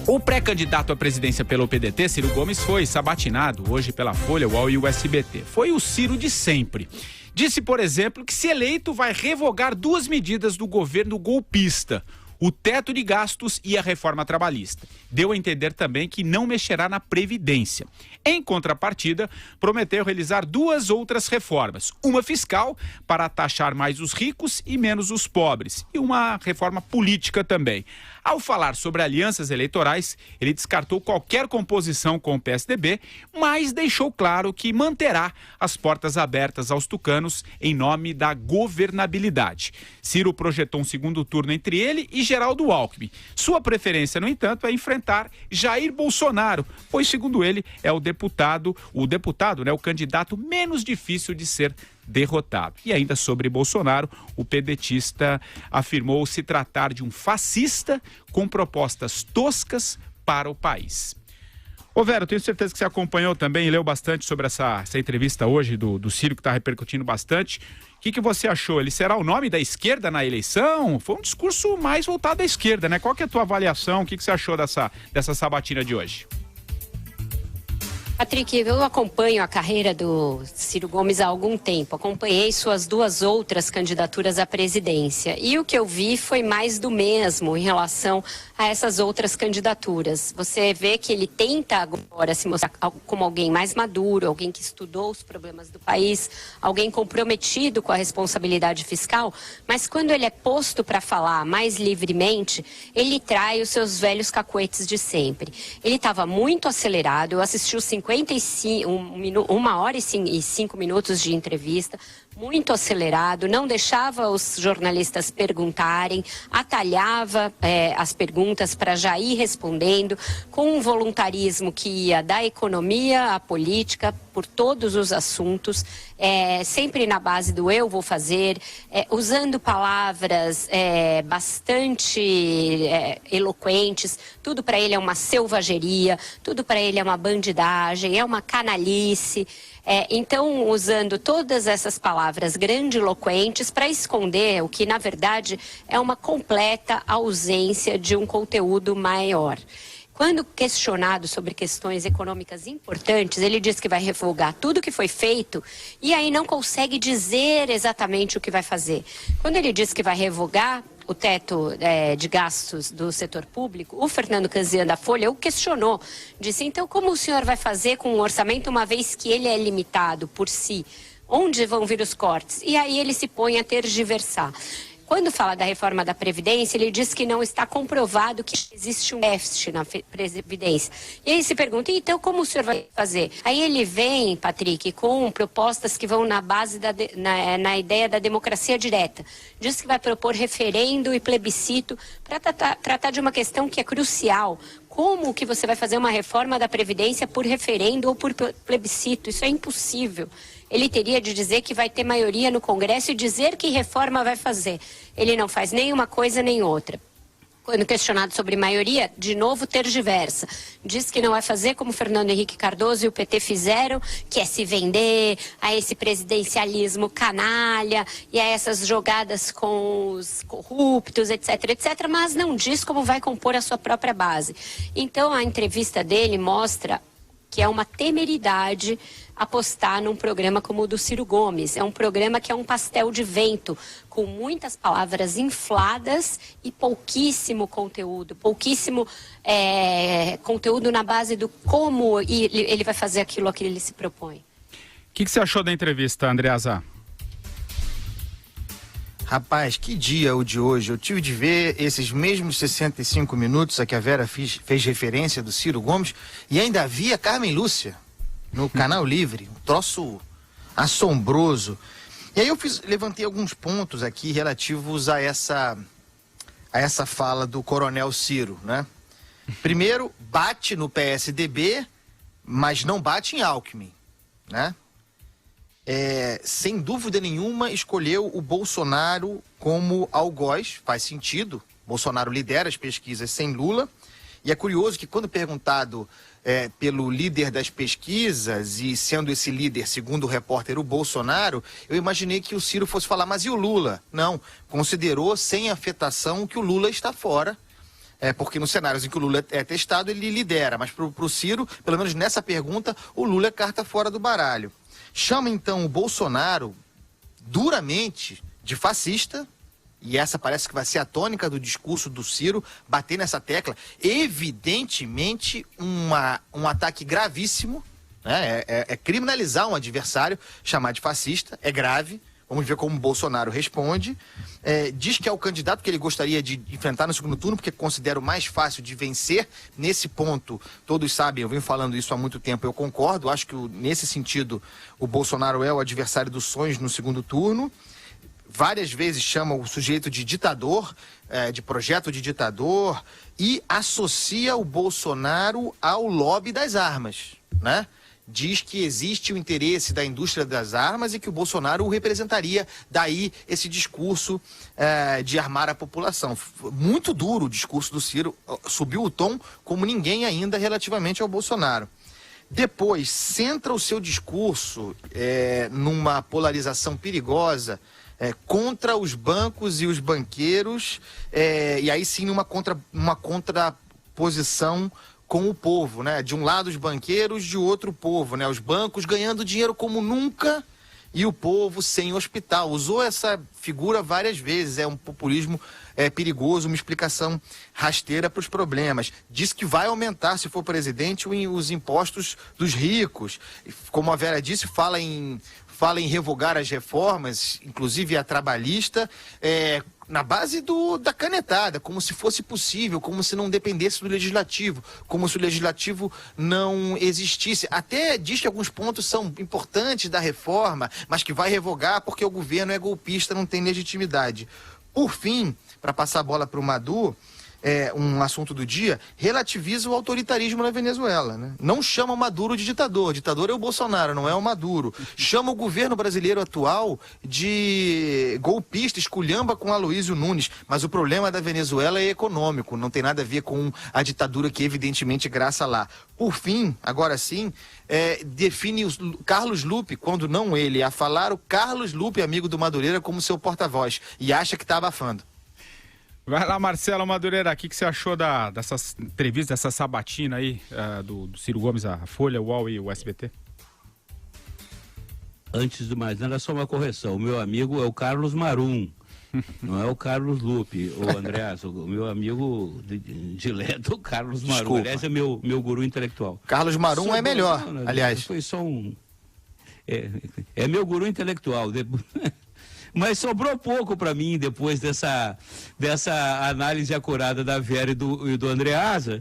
O pré-candidato à presidência pelo PDT, Ciro Gomes, foi sabatinado hoje pela Folha, UOL e o SBT. Foi o Ciro de sempre. Disse, por exemplo, que se eleito vai revogar 2 medidas do governo golpista: o teto de gastos e a reforma trabalhista. Deu a entender também que não mexerá na Previdência. Em contrapartida, prometeu realizar 2 outras reformas. Uma fiscal, para taxar mais os ricos e menos os pobres. E uma reforma política também. Ao falar sobre alianças eleitorais, ele descartou qualquer composição com o PSDB, mas deixou claro que manterá as portas abertas aos tucanos em nome da governabilidade. Ciro projetou um segundo turno entre ele e Geraldo Alckmin. Sua preferência, no entanto, é enfrentar Jair Bolsonaro, pois, segundo ele, é o candidato menos difícil de ser derrotado. E ainda sobre Bolsonaro, o pedetista afirmou se tratar de um fascista com propostas toscas para o país. Ô Vera, eu tenho certeza que você acompanhou também e leu bastante sobre essa entrevista hoje do Ciro, que está repercutindo bastante. O que você achou? Ele será o nome da esquerda na eleição? Foi um discurso mais voltado à esquerda, né? Qual que é a tua avaliação? O que você achou dessa sabatina de hoje? Patrick, eu acompanho a carreira do Ciro Gomes há algum tempo. Acompanhei suas 2 outras candidaturas à presidência. E o que eu vi foi mais do mesmo em relação a essas outras candidaturas. Você vê que ele tenta agora se mostrar como alguém mais maduro, alguém que estudou os problemas do país, alguém comprometido com a responsabilidade fiscal, mas quando ele é posto para falar mais livremente, ele trai os seus velhos cacuetes de sempre. Ele estava muito acelerado, eu assisti os 1 hora e 5 minutos de entrevista, muito acelerado, não deixava os jornalistas perguntarem, atalhava as perguntas para já ir respondendo, com um voluntarismo que ia da economia à política, por todos os assuntos, sempre na base do eu vou fazer, usando palavras bastante eloquentes. Tudo para ele é uma selvageria, tudo para ele é uma bandidagem, é uma canalice. Então, usando todas essas palavras grandiloquentes para esconder o que, na verdade, é uma completa ausência de um conteúdo maior. Quando questionado sobre questões econômicas importantes, ele diz que vai revogar tudo que foi feito e aí não consegue dizer exatamente o que vai fazer. Quando ele diz que vai revogar o teto de gastos do setor público, o Fernando Canzian da Folha o questionou. Disse, então, como o senhor vai fazer com o orçamento, uma vez que ele é limitado por si? Onde vão vir os cortes? E aí ele se põe a tergiversar. Quando fala da reforma da Previdência, ele diz que não está comprovado que existe um déficit na Previdência. E aí se pergunta, então como o senhor vai fazer? Aí ele vem, Patrick, com propostas que vão na base na ideia da democracia direta. Diz que vai propor referendo e plebiscito para tratar de uma questão que é crucial. Como que você vai fazer uma reforma da Previdência por referendo ou por plebiscito? Isso é impossível. Ele teria de dizer que vai ter maioria no Congresso e dizer que reforma vai fazer. Ele não faz nem uma coisa nem outra. Quando questionado sobre maioria, de novo tergiversa. Diz que não vai fazer como Fernando Henrique Cardoso e o PT fizeram, que é se vender a esse presidencialismo canalha e a essas jogadas com os corruptos, etc, etc, mas não diz como vai compor a sua própria base. Então, a entrevista dele mostra que é uma temeridade apostar num programa como o do Ciro Gomes. É um programa que é um pastel de vento, com muitas palavras infladas e pouquíssimo conteúdo. Pouquíssimo conteúdo na base do como ele vai fazer aquilo a que ele se propõe. O que você achou da entrevista, Andreasa? Rapaz, que dia o de hoje. Eu tive de ver esses mesmos 65 minutos a que a Vera fez referência do Ciro Gomes e ainda havia Carmen Lúcia no Canal Livre, um troço assombroso. E aí eu levantei alguns pontos aqui relativos a essa fala do Coronel Ciro, né? Primeiro, bate no PSDB, mas não bate em Alckmin, né? Sem dúvida nenhuma, escolheu o Bolsonaro como algoz, faz sentido. Bolsonaro lidera as pesquisas sem Lula. E é curioso que quando perguntado pelo líder das pesquisas, e sendo esse líder, segundo o repórter, o Bolsonaro, eu imaginei que o Ciro fosse falar, mas e o Lula? Não, considerou sem afetação que o Lula está fora porque nos cenários em que o Lula é testado, ele lidera. Mas para o Ciro, pelo menos nessa pergunta, o Lula é carta fora do baralho. Chama então o Bolsonaro duramente de fascista, e essa parece que vai ser a tônica do discurso do Ciro, bater nessa tecla. Evidentemente, um ataque gravíssimo, né? É criminalizar um adversário, chamar de fascista, é grave. Vamos ver como o Bolsonaro responde. Diz que é o candidato que ele gostaria de enfrentar no segundo turno, porque considera o mais fácil de vencer. Nesse ponto, todos sabem, eu venho falando isso há muito tempo, eu concordo. Acho que nesse sentido, o Bolsonaro é o adversário dos sonhos no segundo turno. Várias vezes chama o sujeito de ditador, de projeto de ditador, e associa o Bolsonaro ao lobby das armas, né? Diz que existe o interesse da indústria das armas e que o Bolsonaro o representaria, daí esse discurso de armar a população. Muito duro o discurso do Ciro, subiu o tom como ninguém ainda relativamente ao Bolsonaro. Depois, centra o seu discurso numa polarização perigosa contra os bancos e os banqueiros, e aí sim uma contraposição com o povo, né? De um lado os banqueiros, de outro o povo, né? Os bancos ganhando dinheiro como nunca e o povo sem hospital. Usou essa figura várias vezes, é um populismo perigoso, uma explicação rasteira para os problemas. Diz que vai aumentar, se for presidente, os impostos dos ricos. Como a Vera disse, fala em revogar as reformas, inclusive a trabalhista, na base da canetada, como se fosse possível, como se não dependesse do legislativo, como se o legislativo não existisse. Até diz que alguns pontos são importantes da reforma, mas que vai revogar porque o governo é golpista, não tem legitimidade. Por fim, para passar a bola para o Maduro, um assunto do dia, relativiza o autoritarismo na Venezuela, né? Não chama o Maduro de ditador. Ditador é o Bolsonaro, não é o Maduro. Chama o governo brasileiro atual de golpista, esculhamba com Aloysio Nunes. Mas o problema da Venezuela é econômico, não tem nada a ver com a ditadura que evidentemente graça lá. Por fim, agora sim, define o Carlos Lupe, quando não ele a falar, o Carlos Lupe, amigo do Madureira, como seu porta-voz, e acha que está abafando. Vai lá, Marcelo Madureira, o que você achou dessas entrevistas, dessa sabatina aí do Ciro Gomes, a Folha, o UOL e o SBT? Antes de mais nada, só uma correção. O meu amigo é o Carlos Marum, não é o Carlos Lupe, o Andreas. O meu amigo dileto, o Carlos Marum. Desculpa. Aliás, é meu guru intelectual. Carlos Marum é melhor, aliás. Foi só um... É meu guru intelectual. Mas sobrou pouco para mim depois dessa análise acurada da Vera e do Andreasa.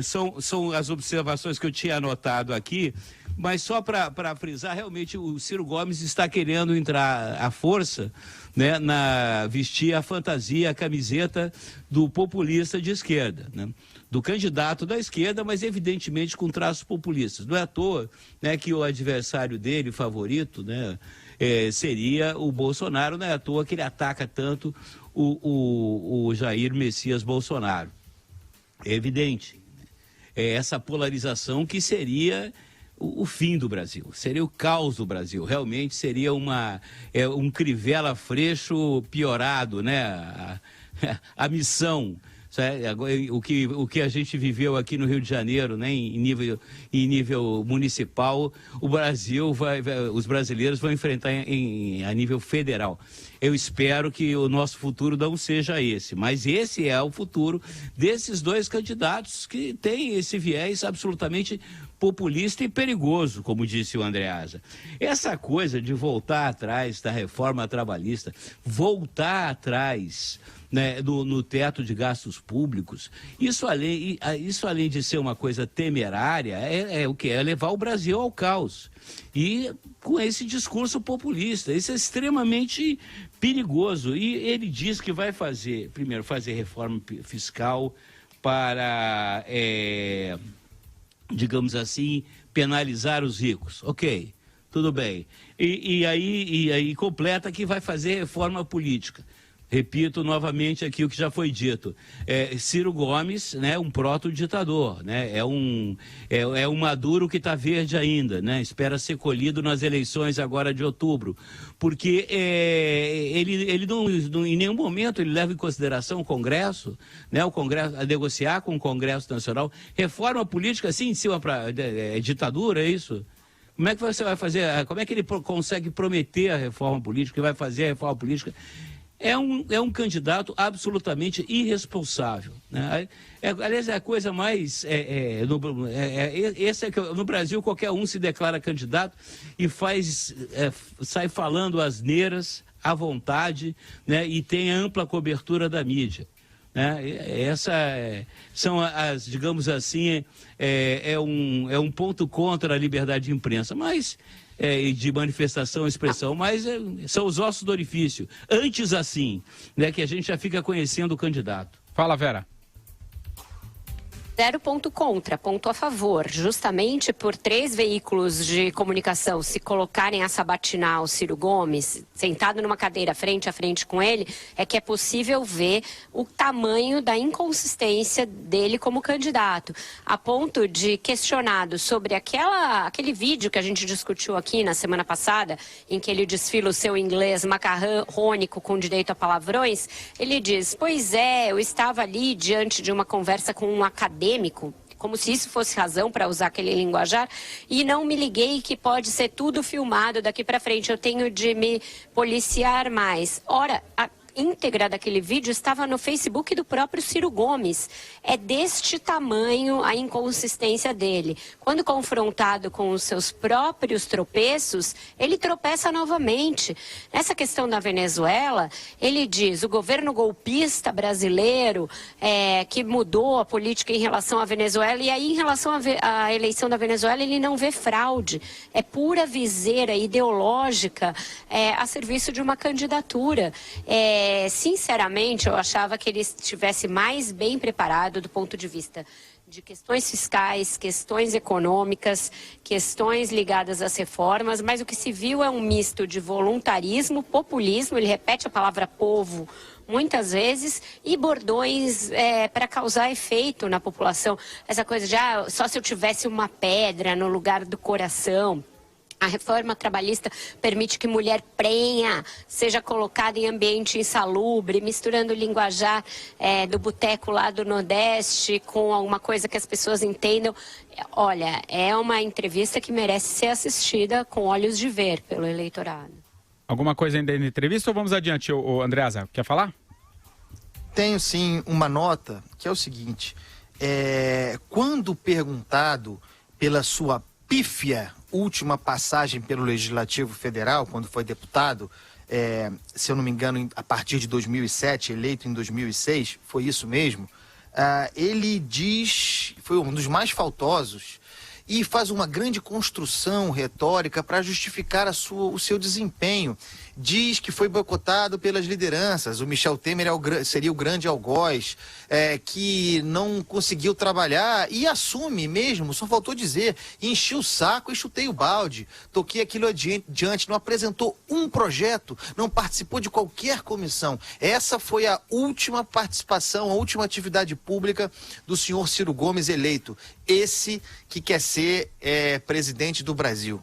São as observações que eu tinha anotado aqui, mas só para frisar, realmente o Ciro Gomes está querendo entrar à força, né, vestir a fantasia, a camiseta do populista de esquerda, né? Do candidato da esquerda, mas evidentemente com traços populistas. Não é à toa, né, que o adversário dele, favorito, né, seria o Bolsonaro. Não é à toa que ele ataca tanto o Jair Messias Bolsonaro. É evidente. Essa polarização que seria o fim do Brasil, seria o caos do Brasil. Realmente seria um Crivella Freixo piorado, né? A missão. O que a gente viveu aqui no Rio de Janeiro, né, em nível municipal, os brasileiros vão enfrentar a nível federal. Eu espero que o nosso futuro não seja esse, mas esse é o futuro desses dois candidatos que têm esse viés absolutamente populista e perigoso, como disse o Andreasa. Essa coisa de voltar atrás da reforma trabalhista, voltar atrás, né, no teto de gastos públicos, isso além de ser uma coisa temerária, o que? É levar o Brasil ao caos. E com esse discurso populista, isso é extremamente perigoso. E ele diz que vai primeiro fazer reforma fiscal para, digamos assim, penalizar os ricos. Ok, tudo bem. E aí completa que vai fazer reforma política. Repito novamente aqui o que já foi dito. Ciro Gomes, né, um proto-ditador, né, é um Maduro que está verde ainda, né, espera ser colhido nas eleições agora de outubro, porque ele não, em nenhum momento ele leva em consideração o Congresso, né, o Congresso, a negociar com o Congresso Nacional. Reforma política assim em cima para ditadura, é isso? Como é que você vai fazer? Como é que ele consegue prometer a reforma política, que vai fazer a reforma política? É um candidato absolutamente irresponsável, né? Aliás, é a coisa mais... no Brasil, qualquer um se declara candidato e sai falando asneiras à vontade, né? E tem ampla cobertura da mídia, né? São as, digamos assim, é um ponto contra a liberdade de imprensa, mas... de manifestação e expressão, mas são os ossos do orifício. Antes assim, né, que a gente já fica conhecendo o candidato. Fala, Vera. 0 ponto contra, ponto a favor. Justamente por 3 veículos de comunicação se colocarem a sabatinar o Ciro Gomes, sentado numa cadeira frente a frente com ele, é que é possível ver o tamanho da inconsistência dele como candidato. A ponto de, questionado sobre aquele vídeo que a gente discutiu aqui na semana passada, em que ele desfila o seu inglês macarrônico com direito a palavrões, ele diz: pois é, eu estava ali diante de uma conversa com um acadêmico, como se isso fosse razão para usar aquele linguajar, e não me liguei que pode ser tudo filmado daqui para frente, eu tenho de me policiar mais. Ora, a íntegra daquele vídeo estava no Facebook do próprio Ciro Gomes. É deste tamanho a inconsistência dele. Quando confrontado com os seus próprios tropeços, ele tropeça novamente. Nessa questão da Venezuela, ele diz: o governo golpista brasileiro que mudou a política em relação à Venezuela, e aí em relação à eleição da Venezuela ele não vê fraude. É pura viseira ideológica a serviço de uma candidatura. Sinceramente, eu achava que ele estivesse mais bem preparado do ponto de vista de questões fiscais, questões econômicas, questões ligadas às reformas, mas o que se viu é um misto de voluntarismo, populismo, ele repete a palavra povo muitas vezes, e bordões para causar efeito na população. Essa coisa de só se eu tivesse uma pedra no lugar do coração. A reforma trabalhista permite que mulher prenha seja colocada em ambiente insalubre, misturando o linguajar do boteco lá do Nordeste com alguma coisa que as pessoas entendam. Olha, é uma entrevista que merece ser assistida com olhos de ver pelo eleitorado. Alguma coisa ainda na entrevista ou vamos adiante, Andreasa? Quer falar? Tenho sim uma nota que é o seguinte: quando perguntado pela sua pífia última passagem pelo Legislativo Federal, quando foi deputado, se eu não me engano, a partir de 2007, eleito em 2006, foi isso mesmo, ele diz, foi um dos mais faltosos, e faz uma grande construção retórica para justificar o seu desempenho. Diz que foi boicotado pelas lideranças, o Michel Temer seria o grande algoz, que não conseguiu trabalhar, e assume mesmo, só faltou dizer: enchi o saco e chutei o balde, toquei aquilo adiante, não apresentou um projeto, não participou de qualquer comissão. Essa foi a última participação, a última atividade pública do senhor Ciro Gomes eleito, esse que quer ser presidente do Brasil.